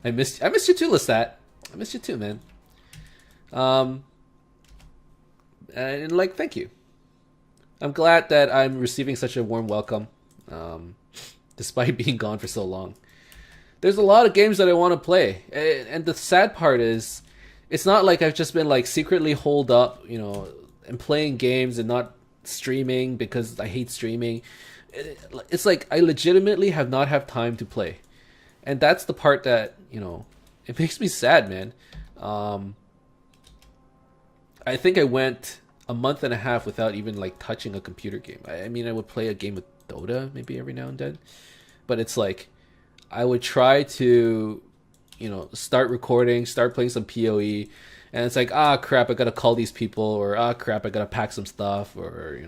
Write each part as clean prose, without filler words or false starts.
I missed you too, Lestat. I missed you too, man. Um, and like, thank you. I'm glad that I'm receiving such a warm welcome, um, despite being gone for so long. There's a lot of games that I want to play, and the sad part is, it's not like I've just been like secretly holed up, and playing games and not streaming because I hate streaming. It's like I legitimately have not have time to play, and that's the part that it makes me sad, man. Um, I think I went a month and a half without even like touching a computer game. I mean, I would play a game of Dota maybe every now and then, but it's like I would try to, start recording, start playing some PoE, and it's like, ah, crap, I gotta call these people, or ah, crap, I gotta pack some stuff, or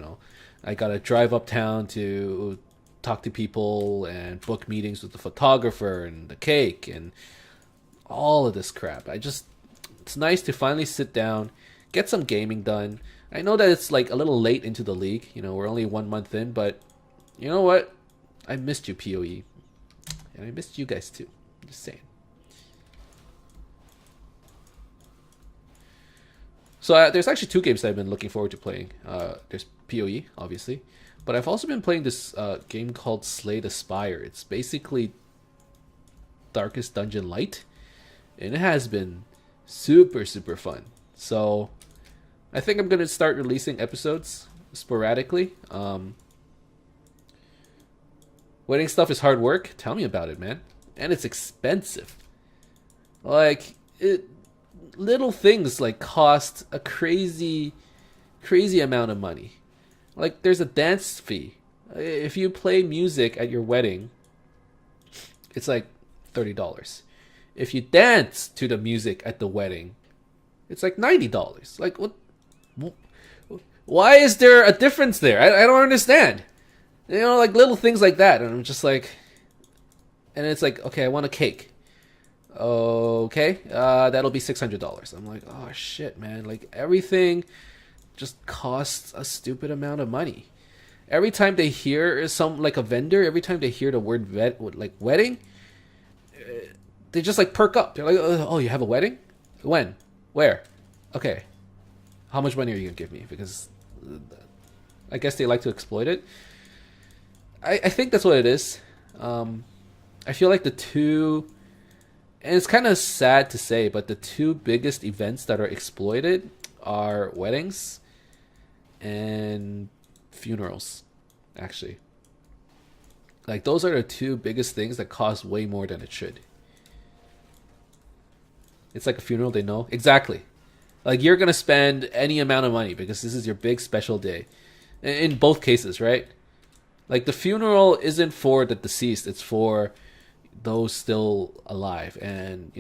I gotta drive uptown to talk to people and book meetings with the photographer and the cake and all of this crap. It's nice to finally sit down, get some gaming done. I know that it's like a little late into the league. We're only 1 month in, but you know what? I missed you, PoE. And I missed you guys too. I'm just saying. So there's actually two games that I've been looking forward to playing. There's PoE, obviously. But I've also been playing this game called Slay the Spire. It's basically Darkest Dungeon Light. And it has been super, super fun. So I think I'm going to start releasing episodes sporadically. Wedding stuff is hard work. Tell me about it, man. And it's expensive. Like, little things like cost a crazy, crazy amount of money. Like, there's a dance fee. If you play music at your wedding, it's like $30. If you dance to the music at the wedding, it's like $90. Like, what? Why is there a difference there? I don't understand. Like little things like that. And I'm just like, and it's like, okay, I want a cake. Okay, that'll be $600. I'm like, oh shit, man. Like, everything just costs a stupid amount of money. Every time they hear like a vendor, every time they hear the word like wedding, they just like perk up. They're like, oh, you have a wedding? When? Where? Okay. How much money are you gonna give me? Because I guess they like to exploit it. I think that's what it is. I feel like the two, and it's kind of sad to say, but the two biggest events that are exploited are weddings and funerals, actually. Like, those are the two biggest things that cost way more than it should. It's like a funeral, they know. Exactly. Like, you're going to spend any amount of money because this is your big special day. In both cases, right? Like, the funeral isn't for the deceased, it's for those still alive. And,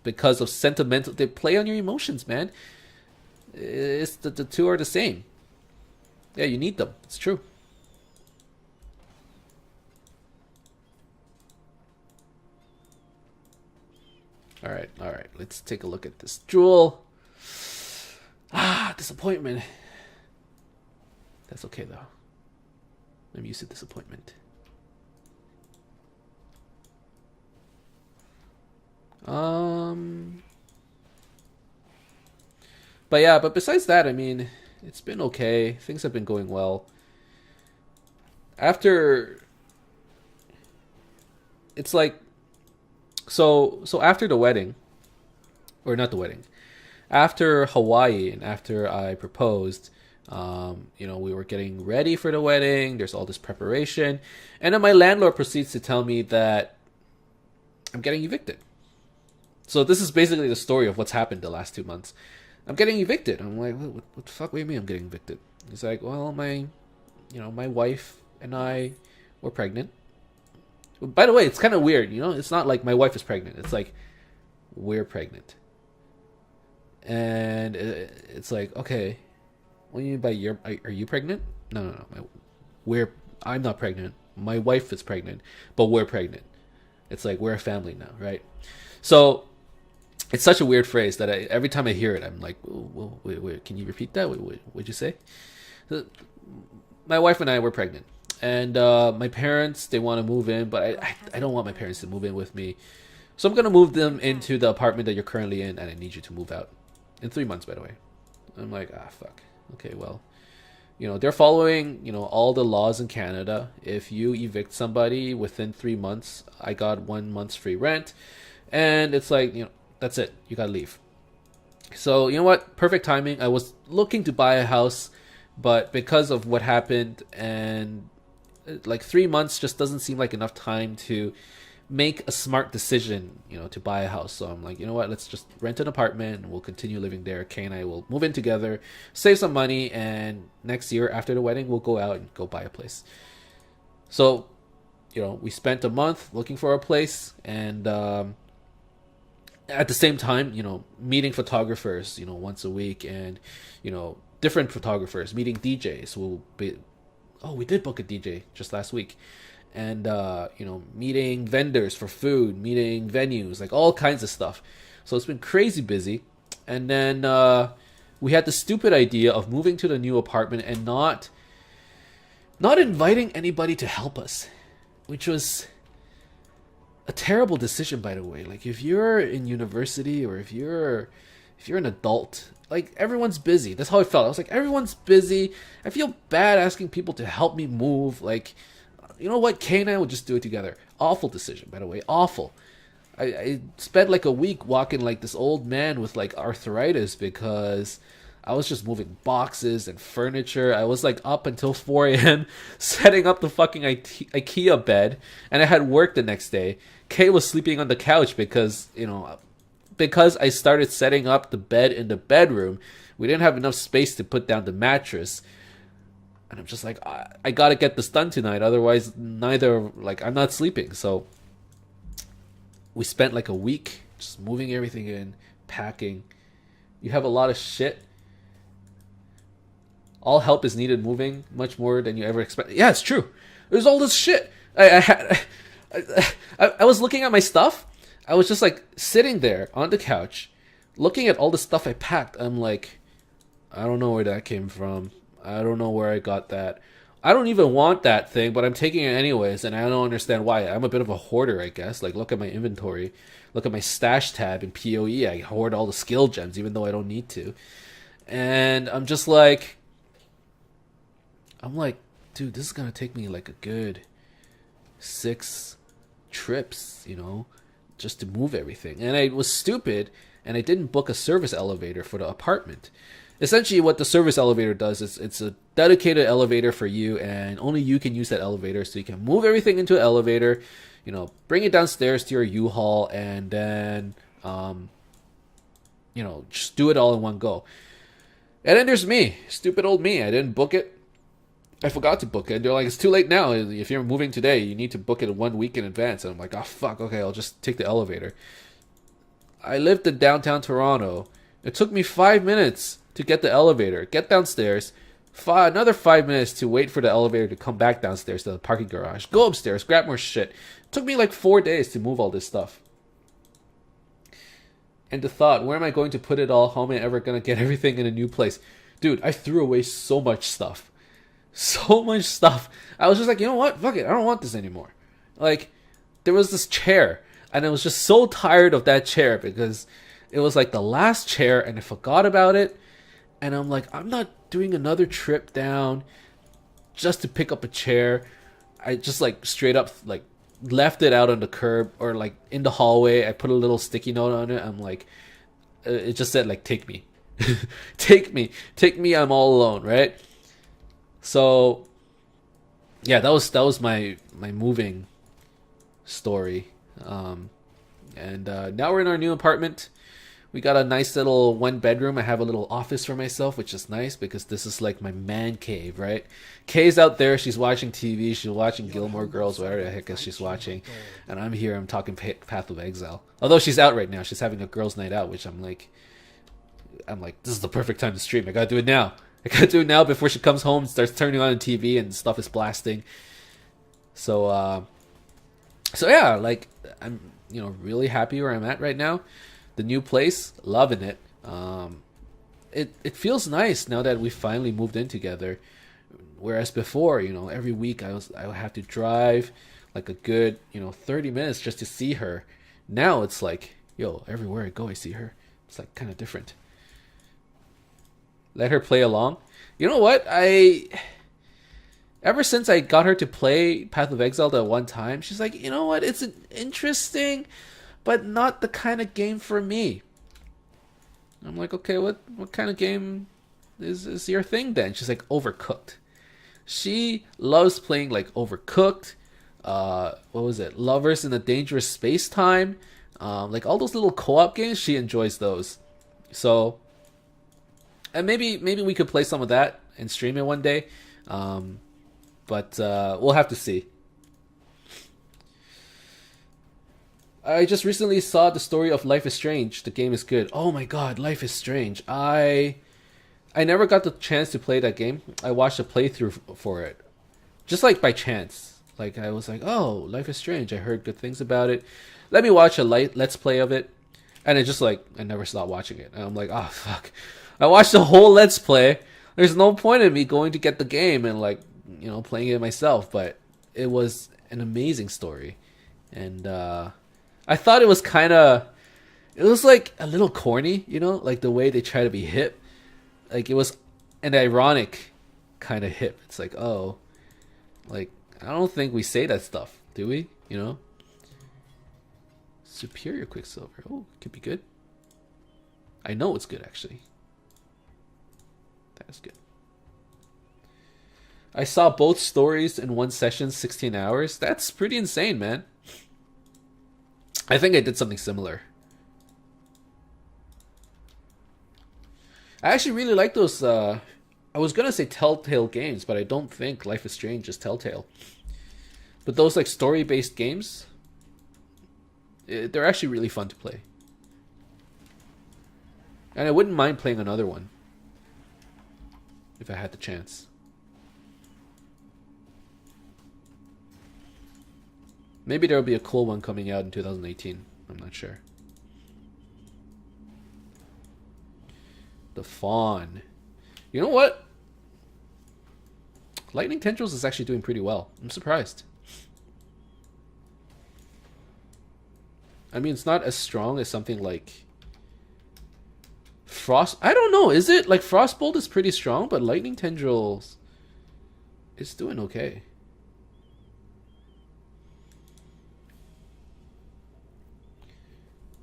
because of sentimental, they play on your emotions, man. It's the two are the same. Yeah, you need them. It's true. All right. Let's take a look at this jewel. Ah, disappointment. That's okay, though. I'm used to disappointment. But besides that, I mean, it's been okay. Things have been going well. After, it's like, so after the wedding, or not the wedding, after Hawaii and after I proposed, we were getting ready for the wedding. There's all this preparation. And then my landlord proceeds to tell me that I'm getting evicted. So this is basically the story of what's happened the last 2 months. I'm getting evicted. I'm like, what the fuck? What do you mean I'm getting evicted? He's like, well, my wife and I were pregnant. By the way, it's kind of weird. It's not like my wife is pregnant. It's like, we're pregnant. And it's like, okay, what do you mean by are you pregnant? No. I'm not pregnant. My wife is pregnant, but we're pregnant. It's like, we're a family now, right? So it's such a weird phrase that every time I hear it, I'm like, wait, can you repeat that? What'd you say? My wife and I were pregnant. And my parents, they want to move in, but I don't want my parents to move in with me. So I'm gonna move them into the apartment that you're currently in, and I need you to move out in 3 months, by the way. I'm like, ah, fuck. Okay, well, they're following, all the laws in Canada. If you evict somebody within 3 months, I got 1 month's free rent, and it's like, that's it. You gotta leave. So you know what? Perfect timing. I was looking to buy a house, but because of what happened, and like 3 months just doesn't seem like enough time to make a smart decision, to buy a house. So I'm like, you know what? Let's just rent an apartment and we'll continue living there. Kay and I will move in together, save some money, and next year after the wedding, we'll go out and go buy a place. So, we spent a month looking for a place, and at the same time, meeting photographers, once a week, and different photographers, meeting DJs. We did book a DJ just last week, and meeting vendors for food, meeting venues, like all kinds of stuff. So it's been crazy busy. And then we had the stupid idea of moving to the new apartment and not inviting anybody to help us, which was a terrible decision, by the way. Like, if you're in university, or if you're an adult, like, everyone's busy. That's how I felt. I was like, everyone's busy. I feel bad asking people to help me move. Like, you know what? Kay and I will just do it together. Awful decision, by the way. Awful. I spent like a week walking like this old man with like arthritis because I was just moving boxes and furniture. I was like up until 4 a.m. setting up the fucking IKEA bed, and I had work the next day. Kay was sleeping on the couch because I started setting up the bed in the bedroom. We didn't have enough space to put down the mattress. And I'm just like, I gotta get this done tonight. Otherwise, I'm not sleeping. So we spent like a week just moving everything in, packing. You have a lot of shit. All help is needed moving, much more than you ever expect. Yeah, it's true. There's all this shit. I was looking at my stuff. I was just like sitting there on the couch, looking at all the stuff I packed. I'm like, I don't know where that came from. I don't know where I got that. I don't even want that thing, but I'm taking it anyways, and I don't understand why. I'm a bit of a hoarder, I guess. Like, look at my inventory. Look at my stash tab in PoE. I hoard all the skill gems, even though I don't need to. And I'm like, dude, this is gonna take me like a good 6 trips, just to move everything. And I was stupid, and I didn't book a service elevator for the apartment. Essentially, what the service elevator does is it's a dedicated elevator for you, and only you can use that elevator. So you can move everything into an elevator, bring it downstairs to your U-Haul, and then, just do it all in one go. And then there's me, stupid old me. I didn't book it. I forgot to book it. They're like, it's too late now. If you're moving today, you need to book it 1 week in advance. And I'm like, oh, fuck. Okay, I'll just take the elevator. I lived in downtown Toronto. It took me 5 minutes to get the elevator, get downstairs, another 5 minutes to wait for the elevator to come back downstairs to the parking garage, go upstairs, grab more shit. It took me like 4 days to move all this stuff. And the thought, where am I going to put it all? How am I ever going to get everything in a new place? Dude, I threw away so much stuff. So much stuff. I was just like, you know what? Fuck it. I don't want this anymore. Like, there was this chair, and I was just so tired of that chair because it was like the last chair, and I forgot about it. And I'm like, I'm not doing another trip down just to pick up a chair. I just like straight up like left it out on the curb or like in the hallway. I put a little sticky note on it. I'm like, it just said like, take me, take me. I'm all alone, right? So yeah, that was my moving story. And now we're in our new apartment. We got a nice little 1-bedroom. I have a little office for myself, which is nice because this is like my man cave, right? Kay's out there. She's watching TV. She's watching Gilmore Girls, whatever the heck is she's watching. And I'm here. I'm talking Path of Exile. Although she's out right now. She's having a girls' night out, which I'm like, this is the perfect time to stream. I gotta do it now. I gotta do it now before she comes home and starts turning on the TV and stuff is blasting. So yeah, like, I'm, really happy where I'm at right now. The new place, loving it. It feels nice now that we finally moved in together. Whereas before, every week I would have to drive like a good, 30 minutes just to see her. Now it's like, yo, everywhere I go, I see her. It's like kind of different. Let her play along. You know what? Ever since I got her to play Path of Exile that one time, she's like, you know what? It's interesting, but not the kind of game for me. I'm like, okay, what kind of game is your thing then? She's like, Overcooked. She loves playing like Overcooked. What was it? Lovers in a Dangerous Space Time. Like all those little co-op games, she enjoys those. So, and maybe we could play some of that and stream it one day. But we'll have to see. I just recently saw the story of Life is Strange. The game is good. Oh my god, Life is Strange. I never got the chance to play that game. I watched a playthrough for it. Just like by chance. Like I was like, oh, Life is Strange. I heard good things about it. Let me watch a let's play of it. And it just like, I never stopped watching it. And I'm like, oh fuck. I watched the whole let's play. There's no point in me going to get the game and like, you know, playing it myself. But it was an amazing story. And I thought it was like a little corny, you know, like the way they try to be hip. Like it was an ironic kind of hip. It's like, oh, like I don't think we say that stuff, do we? You know, Superior Quicksilver. Oh, could be good. I know it's good actually. That is good. I saw both stories in one session, 16 hours. That's pretty insane, man. I think I did something similar. I actually really like those, I was gonna say Telltale games, but I don't think Life is Strange is Telltale. But those like story-based games, they're actually really fun to play. And I wouldn't mind playing another one. If I had the chance. Maybe there'll be a cool one coming out in 2018. I'm not sure. The Fawn. You know what? Lightning Tendrils is actually doing pretty well. I'm surprised. I mean, it's not as strong as something like Frost. I don't know. Is it? Like Frostbolt is pretty strong, but Lightning Tendrils is doing okay.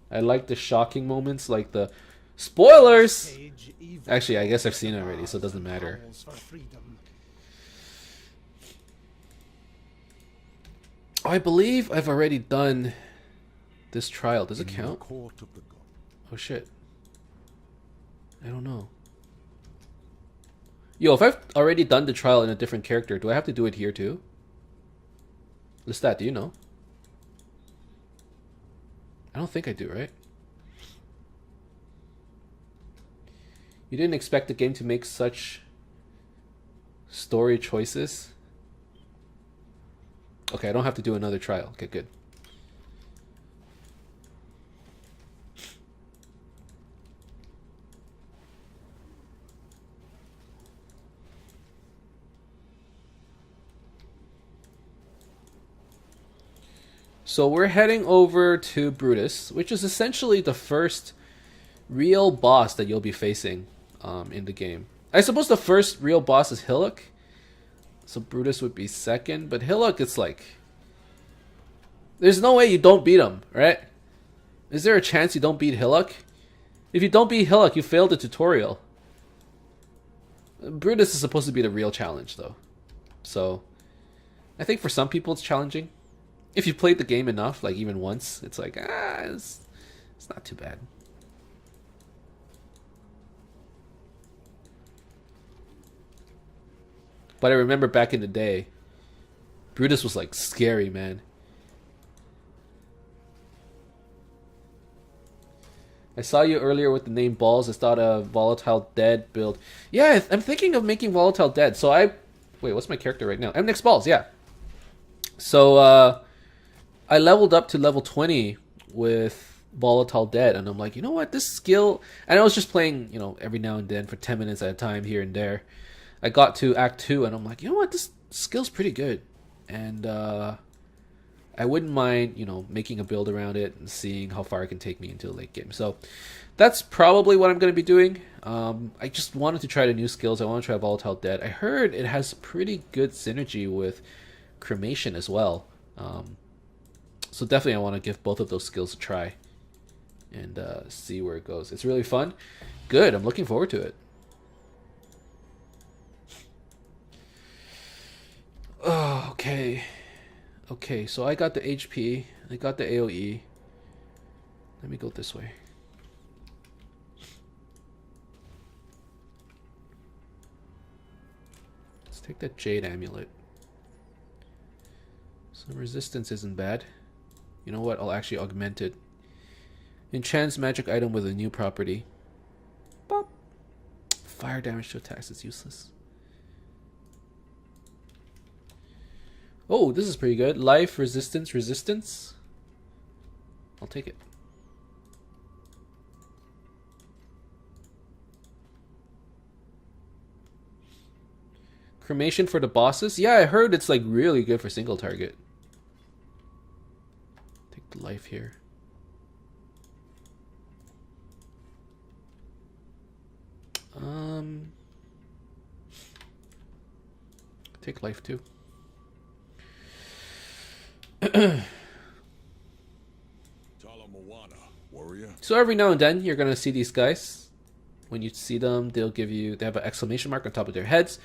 I like the shocking moments, like the spoilers. Actually, I guess I've seen it already, so it doesn't matter. Oh, I believe I've already done this trial. Does it count? Oh shit. I don't know. Yo, if I've already done the trial in a different character, do I have to do it here too? Lestat, do you know? I don't think I do, right? You didn't expect the game to make such story choices? Okay, I don't have to do another trial. Okay, good. So we're heading over to Brutus, which is essentially the first real boss that you'll be facing in the game. I suppose the first real boss is Hillock, so Brutus would be second, but Hillock, it's like, there's no way you don't beat him, right? Is there a chance you don't beat Hillock? If you don't beat Hillock, you failed the tutorial. Brutus is supposed to be the real challenge, though. So, I think for some people it's challenging. If you played the game enough, like even once, it's like, it's not too bad. But I remember back in the day, Brutus was like scary, man. I saw you earlier with the name Balls. I thought a Volatile Dead build. Yeah, I'm thinking of making Volatile Dead. So wait, what's my character right now? EmnixBalls, yeah. So, I leveled up to level 20 with Volatile Dead, and I'm like, you know what, this skill... And I was just playing, you know, every now and then for 10 minutes at a time here and there. I got to Act 2, and I'm like, you know what, this skill's pretty good. And I I wouldn't mind, you know, making a build around it and seeing how far it can take me into the late game. So that's probably what I'm going to be doing. I just wanted to try the new skills. I want to try Volatile Dead. I heard it has pretty good synergy with Cremation as well. So definitely I want to give both of those skills a try and see where it goes. It's really fun. Good. I'm looking forward to it. Oh, okay. Okay, so I got the HP. I got the AoE. Let me go this way. Let's take that Jade Amulet. Some resistance isn't bad. You know what? I'll actually augment it. Enchants magic item with a new property. Bop. Fire damage to attacks is useless. Oh, this is pretty good. Life, resistance, resistance. I'll take it. Cremation for the bosses? Yeah, I heard it's like really good for single target. Take the life here. Take life too. So every now and then you're gonna see these guys. When you see them, they have an exclamation mark on top of their heads.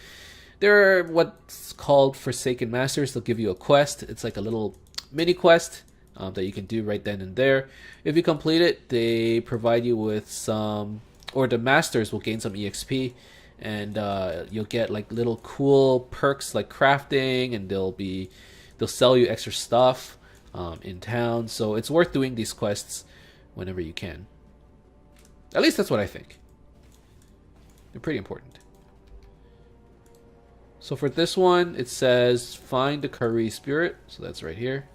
They're what's called Forsaken Masters. They'll give you a quest. It's like a little mini quest that you can do right then and there. If you complete it, they provide you with some, or the masters will gain some EXP, and you'll get like little cool perks like crafting, and they'll sell you extra stuff in town. So it's worth doing these quests whenever you can. At least that's what I think. They're pretty important. So for this one, it says find the Kari spirit. So that's right here.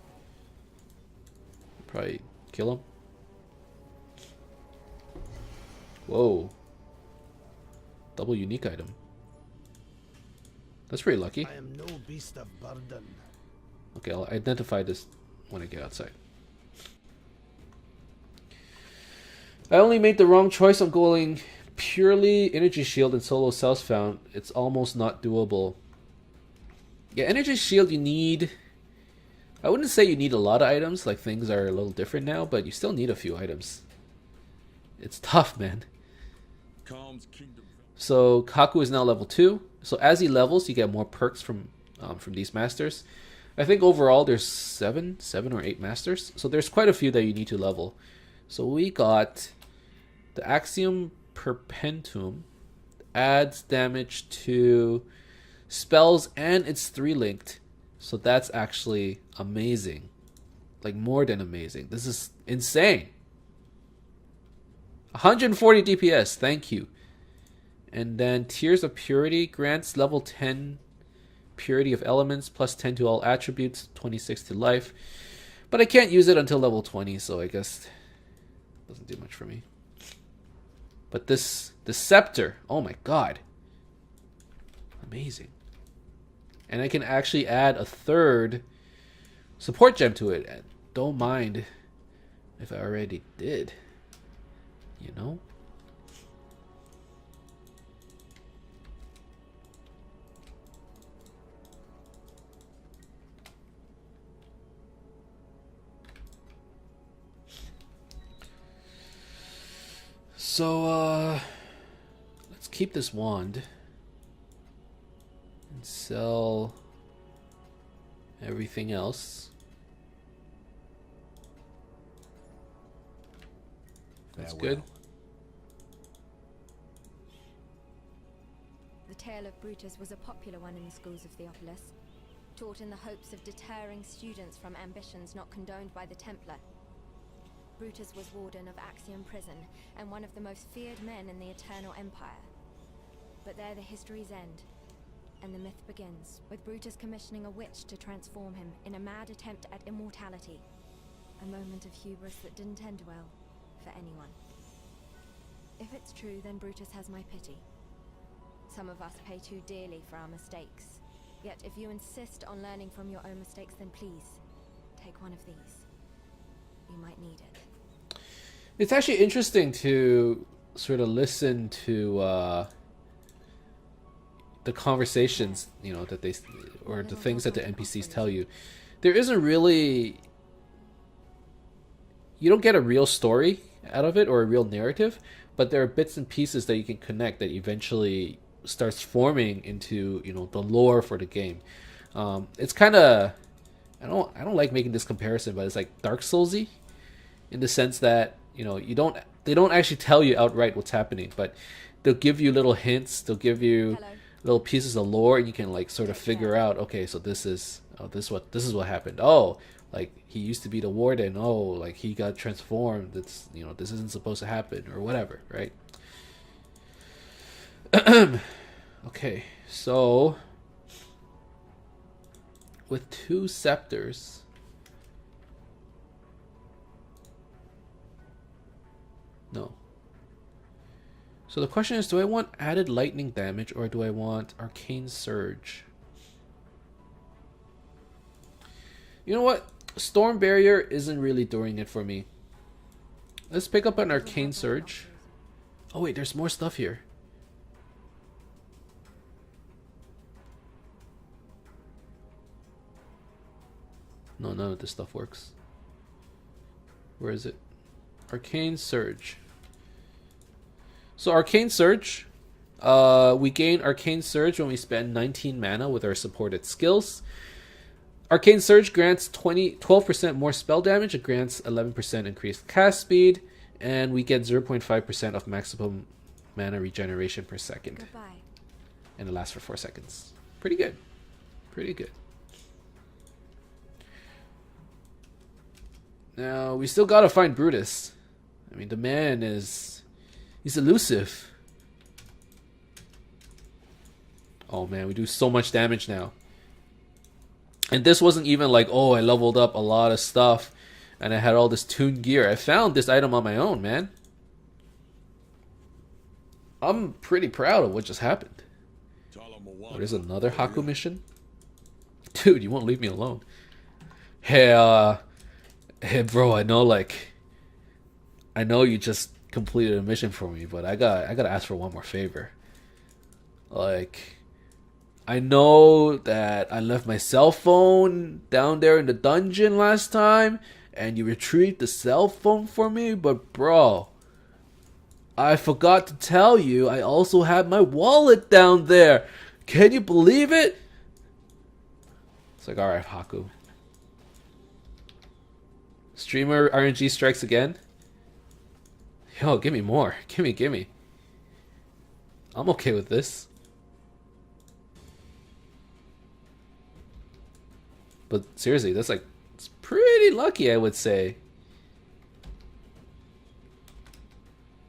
Probably kill him. Whoa. Double unique item. That's pretty lucky. I am no beast of burden. Okay, I'll identify this when I get outside. I only made the wrong choice on going purely energy shield and solo cells found. It's almost not doable. Yeah, energy shield you need, I wouldn't say you need a lot of items, like things are a little different now, but you still need a few items. It's tough, man. So Kaku is now level 2. So as he levels, you get more perks from these masters. I think overall there's 7 or 8 masters. So there's quite a few that you need to level. So we got the Axiom Perpetuum, adds damage to spells, and it's 3-linked. So that's actually amazing. Like more than amazing. This is insane. 140 DPS, thank you. And then Tears of Purity grants level 10 Purity of Elements, plus 10 to all attributes, 26 to life. But I can't use it until level 20, so I guess it doesn't do much for me. But the Scepter, oh my god. Amazing. And I can actually add a 3rd support gem to it. Don't mind if I already did. You know? So, let's keep this wand and sell everything else. That's good. The tale of Brutus was a popular one in the schools of Theophilus, taught in the hopes of deterring students from ambitions not condoned by the Templar. Brutus was warden of Axiom Prison and one of the most feared men in the Eternal Empire. But there the histories end, and the myth begins, with Brutus commissioning a witch to transform him in a mad attempt at immortality. A moment of hubris that didn't end well for anyone. If it's true, then Brutus has my pity. Some of us pay too dearly for our mistakes. Yet if you insist on learning from your own mistakes, then please, take one of these. You might need it. It's actually interesting to sort of listen to the conversations, you know, that they, or the things that the NPCs tell you. There isn't really, you don't get a real story out of it or a real narrative, but there are bits and pieces that you can connect that eventually starts forming into, you know, the lore for the game. It's kind of, I don't like making this comparison, but it's like Dark Soulsy, in the sense that, you know, they don't actually tell you outright what's happening, but they'll give you little hints, they'll give you little pieces of lore, and you can like sort of figure out, okay, so this is what happened. Oh, like he used to be the warden. Oh, like he got transformed. It's, you know, this isn't supposed to happen or whatever, right? Okay, so with 2 scepters, no. So the question is, do I want added lightning damage or do I want arcane surge? You know what? Storm barrier isn't really doing it for me. Let's pick up an arcane surge. Oh wait, there's more stuff here. No, none of this stuff works. Where is it? Arcane surge. So arcane surge, we gain arcane surge when we spend 19 mana with our supported skills. Arcane Surge grants 12% more spell damage. It grants 11% increased cast speed, and we get 0.5% of maximum mana regeneration per second. Goodbye. And it lasts for 4 seconds. Pretty good. Pretty good. Now, we still gotta find Brutus. I mean, the man is... he's elusive. Oh man, we do so much damage now. And this wasn't even like, oh, I leveled up a lot of stuff and I had all this tuned gear. I found this item on my own, man. I'm pretty proud of what just happened. Oh, there's another Haku mission? Dude, you won't leave me alone. Hey, hey bro, I know you just completed a mission for me, but I gotta ask for one more favor. Like, I know that I left my cell phone down there in the dungeon last time, and you retrieved the cell phone for me, but bro, I forgot to tell you I also had my wallet down there. Can you believe it? It's like, alright, Haku. Streamer RNG strikes again. Yo, give me more. Give me. I'm okay with this. But seriously, that's like, it's pretty lucky, I would say.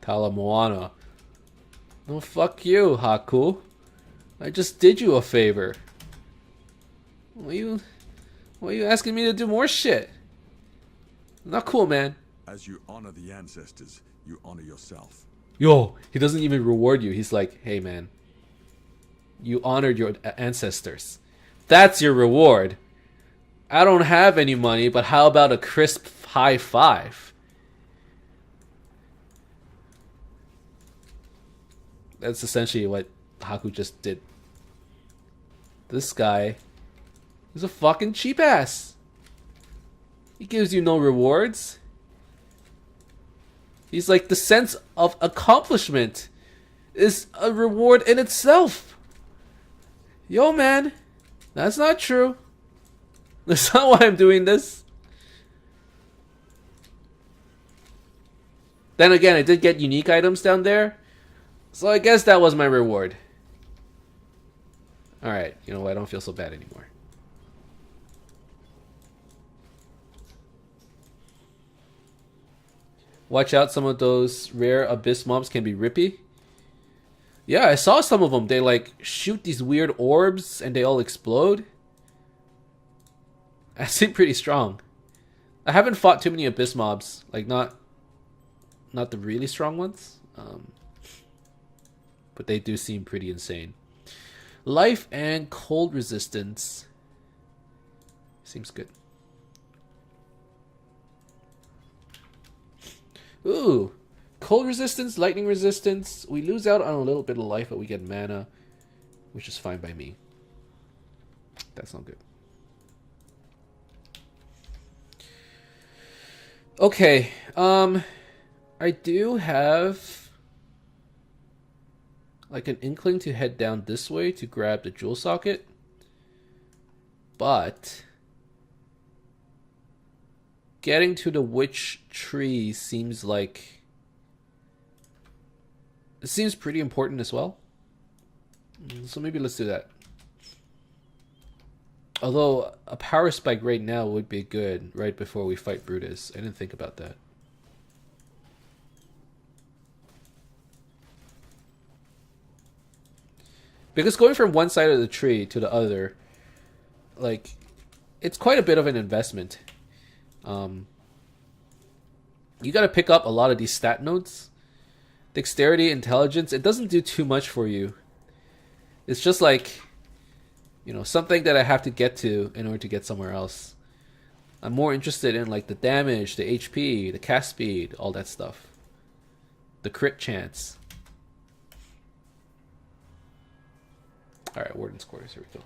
Talamoana. No, fuck you, Haku. I just did you a favor. Why are you asking me to do more shit? Not cool, man. As you honor the ancestors, you honor yourself. Yo, he doesn't even reward you. He's like, hey man, you honored your ancestors. That's your reward. I don't have any money, but how about a crisp high five? That's essentially what Haku just did. This guy is a fucking cheap ass. He gives you no rewards. He's like, the sense of accomplishment is a reward in itself. Yo, man, that's not true. That's not why I'm doing this. Then again, I did get unique items down there, so I guess that was my reward. Alright, you know what? I don't feel so bad anymore. Watch out, some of those rare abyss mobs can be rippy. Yeah, I saw some of them. They like shoot these weird orbs and they all explode. I seem pretty strong. I haven't fought too many abyss mobs. Like, not the really strong ones. But they do seem pretty insane. Life and cold resistance. Seems good. Ooh. Cold resistance, lightning resistance. We lose out on a little bit of life, but we get mana, which is fine by me. That's not good. Okay. I do have like an inkling to head down this way to grab the jewel socket, but getting to the witch tree seems like it seems pretty important as well. So maybe let's do that. Although a power spike right now would be good right before we fight Brutus. I didn't think about that. Because going from one side of the tree to the other, like, it's quite a bit of an investment. You gotta pick up a lot of these stat nodes. Dexterity, intelligence, it doesn't do too much for you. It's just like, you know, something that I have to get to in order to get somewhere else. I'm more interested in like the damage, the HP, the cast speed, all that stuff. The crit chance. Alright, Warden's Quarters, here we go.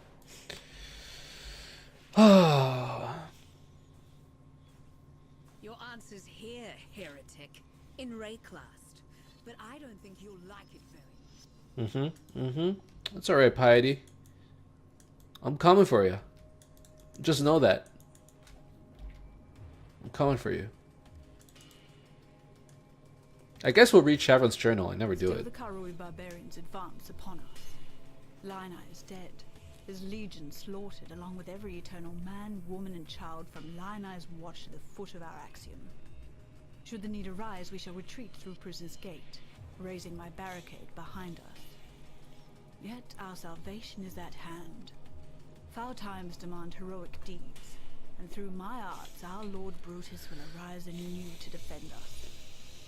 Your answer's here, heretic. In Rayclast. But I don't think you'll like it very much. That's alright, Piety. I'm coming for you. Just know that. I'm coming for you. I guess we'll read Chevron's journal. I never do Still it. the Karui barbarians advance upon us. Lina is dead. His legion slaughtered, along with every eternal man, woman, and child from Lina's watch to the foot of our axiom. Should the need arise, we shall retreat through Prison's Gate, raising my barricade behind us. Yet our salvation is at hand. Foul times demand heroic deeds, and through my arts our Lord Brutus will arise anew to defend us.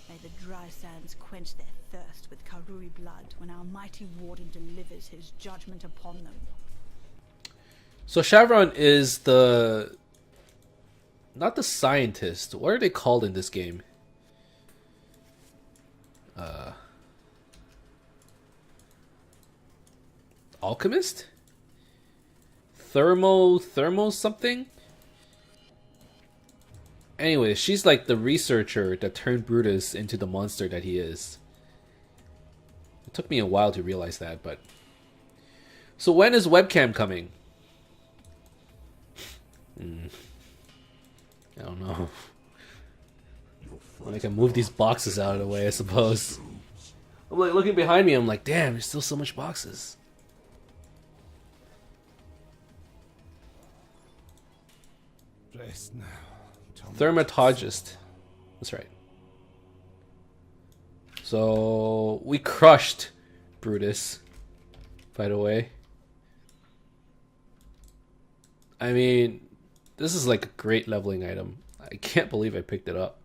May the dry sands quench their thirst with Karui blood when our mighty warden delivers his judgment upon them. So Chevron is the... not the scientist. What are they called in this game? Alchemist? Thermo something? Anyway, she's like the researcher that turned Brutus into the monster that he is. It took me a while to realize that, but... So when is webcam coming? I don't know. Well, I can move these boxes out of the way, I suppose. I'm like looking behind me, I'm like, damn, there's still so much boxes. Rest now. Thermatologist. That's right. So we crushed Brutus, by the way. I mean, this is like a great leveling item. I can't believe I picked it up.